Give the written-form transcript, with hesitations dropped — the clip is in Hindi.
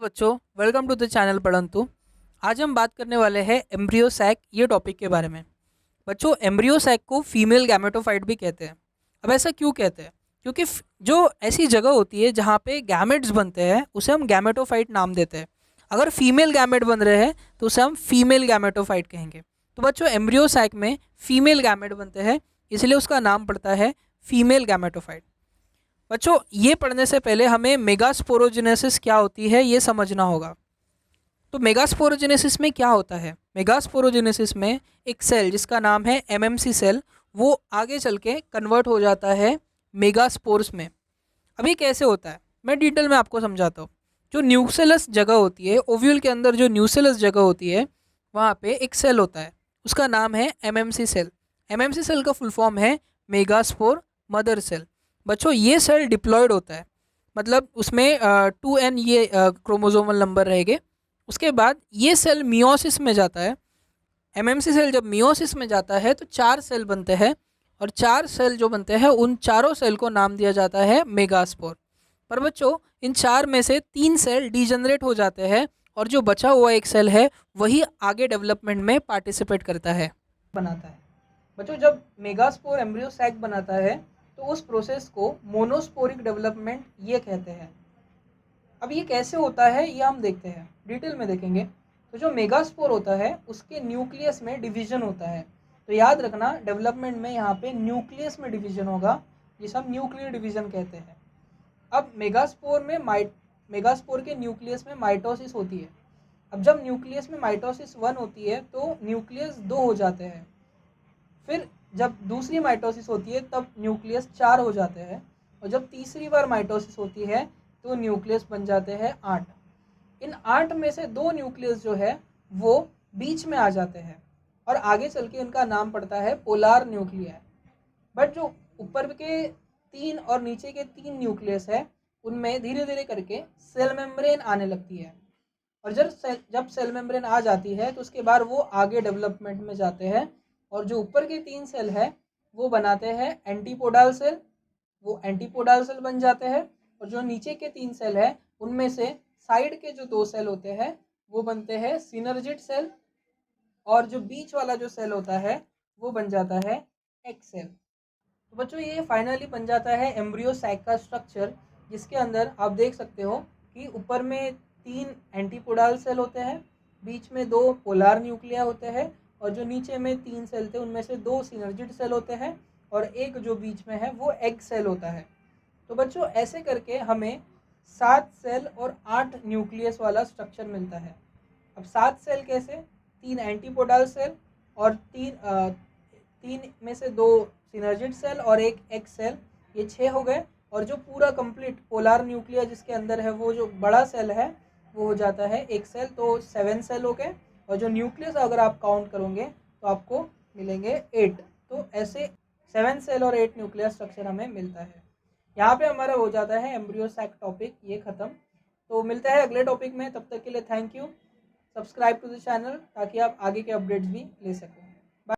बच्चों, वेलकम टू द चैनल पढ़ंतु। आज हम बात करने वाले हैं एम्ब्रियो सैक ये टॉपिक के बारे में। बच्चों, एम्ब्रियो सैक को फीमेल गैमेटोफाइट भी कहते हैं। अब ऐसा क्यों कहते हैं? क्योंकि जो ऐसी जगह होती है जहाँ पे गैमेट्स बनते हैं उसे हम गैमेटोफाइट नाम देते हैं। अगर फीमेल गैमेट बन रहे हैं तो उसे हम फीमेल गैमेटोफाइट कहेंगे। तो बच्चों, एम्ब्रियो सैक में फीमेल गैमेट बनते हैं, इसलिए उसका नाम पड़ता है फीमेल गैमेटोफाइट। बच्चों, ये पढ़ने से पहले हमें मेगास्पोरोजेनेसिस क्या होती है ये समझना होगा। तो मेगास्पोरोजेनेसिस में क्या होता है? मेगास्पोरोजेनेसिस में एक सेल जिसका नाम है एमएमसी सेल, वो आगे चल के कन्वर्ट हो जाता है मेगास्पोर्स में। अब ये कैसे होता है मैं डिटेल में आपको समझाता हूँ। जो न्यूक्लियस जगह होती है, ओव्यूल के अंदर जो न्यूक्लियस जगह होती है, वहाँ पे एक सेल होता है, उसका नाम है एमएमसी सेल। एमएमसी सेल का फुल फॉर्म है मेगास्पोर मदर सेल। बच्चों, ये सेल डिप्लॉयड होता है, मतलब उसमें 2n ये क्रोमोजोमल नंबर रहेंगे। उसके बाद ये सेल मियोसिस में जाता है। एमएमसी सेल जब मियोसिस में जाता है तो 4 सेल बनते हैं, और 4 सेल जो बनते हैं उन चारों सेल को नाम दिया जाता है मेगास्पोर। पर बच्चों, इन 4 में से 3 सेल डिजनरेट हो जाते हैं, और जो बचा हुआ एक सेल है वही आगे डेवलपमेंट में पार्टिसिपेट करता है, बनाता है। बच्चों, जब मेगास्पोर एम्ब्रियो सैक बनाता है तो उस प्रोसेस को मोनोस्पोरिक डेवलपमेंट ये कहते हैं। अब ये कैसे होता है ये हम देखते हैं, डिटेल में देखेंगे। तो जो मेगास्पोर होता है उसके न्यूक्लियस में डिवीजन होता है। तो याद रखना, डेवलपमेंट में यहाँ पे न्यूक्लियस में डिवीजन होगा, जिसे हम न्यूक्लियर डिवीजन कहते हैं। अब मेगास्पोर के न्यूक्लियस में माइटोसिस होती है। अब जब न्यूक्लियस में माइटोसिस 1 होती है तो न्यूक्लियस 2 हो जाते हैं। फिर जब दूसरी माइटोसिस होती है तब न्यूक्लियस 4 हो जाते हैं, और जब तीसरी बार माइटोसिस होती है तो न्यूक्लियस बन जाते हैं 8। इन 8 में से 2 न्यूक्लियस जो है वो बीच में आ जाते हैं, और आगे चल के इनका नाम पड़ता है पोलार न्यूक्लियर। बट जो ऊपर के 3 और नीचे के 3 न्यूक्लियस है उनमें धीरे धीरे करके सेल मेम्ब्रेन आने लगती है, और जब सेल मेम्ब्रेन आ जाती है तो उसके बाद वो आगे डेवलपमेंट में जाते हैं, और जो ऊपर के 3 सेल है वो बनाते हैं एंटीपोडाल सेल, वो एंटीपोडाल सेल बन जाते हैं। और जो नीचे के 3 सेल है उनमें से साइड के जो 2 सेल होते हैं वो बनते हैं सिनर्जिड सेल, और जो बीच वाला जो सेल होता है वो बन जाता है एक्स सेल। तो बच्चों, ये फाइनली बन जाता है एम्ब्रियो सैक का स्ट्रक्चर, जिसके अंदर आप देख सकते हो कि ऊपर में 3 एंटीपोडाल सेल होते हैं, बीच में 2 पोलार न्यूक्लिया होते हैं, और जो नीचे में 3 सेल थे उनमें से 2 सिनर्जिड सेल होते हैं, और एक जो बीच में है वो एग सेल होता है। तो बच्चों, ऐसे करके हमें 7 सेल और 8 न्यूक्लियस वाला स्ट्रक्चर मिलता है। अब 7 सेल कैसे? 3 एंटीपोडाल सेल और 3 में से 2 सिनर्जिड सेल और एक एक्स सेल, ये 6 हो गए। और जो पूरा कंप्लीट पोलार न्यूक्लियर जिसके अंदर है वो जो बड़ा सेल है वो हो जाता है एक सेल, तो 7 सेल हो गए। और जो न्यूक्लियस अगर आप काउंट करोगे तो आपको मिलेंगे 8। तो ऐसे 7 सेल और 8 न्यूक्लियर स्ट्रक्चर हमें मिलता है। यहाँ पे हमारा हो जाता है एम्ब्रियो सैक टॉपिक ये ख़त्म। तो मिलता है अगले टॉपिक में, तब तक के लिए thank you. Subscribe to the channel ताकि आप आगे के अपडेट्स भी ले सकें।